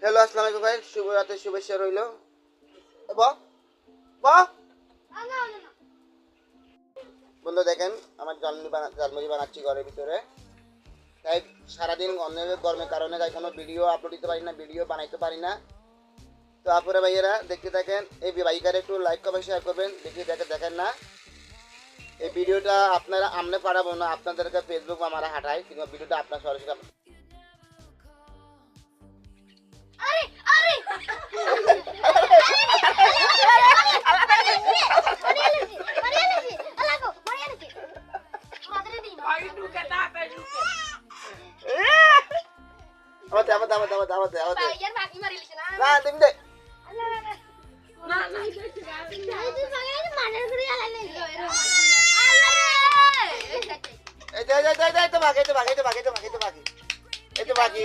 Hello আসসালামু আলাইকুম ভাই, শুভরাতের শুভেচ্ছা রইল। বাহ বাহ বন্ধু দেখেন আমার জালমুড়ি বানাচ্ছি ঘরের ভিতরে। তাই সারাদিন অনেক গরমের কারণে তাই কোনো ভিডিও আপলোড দিতে পারি না, ভিডিও বানাইতে পারি না। তো আপনারা ভাইয়েরা দেখতে থাকেন, এই বাইকারে একটু লাইক কমেন্ট শেয়ার করবেন। দেখেন না এই ভিডিওটা আপনারা আমনে পারাবো না, আপনাদেরকে ফেসবুক বা আমার হাঁটাই, কিন্তু ভিডিওটা আপনার সরাসরি বাকি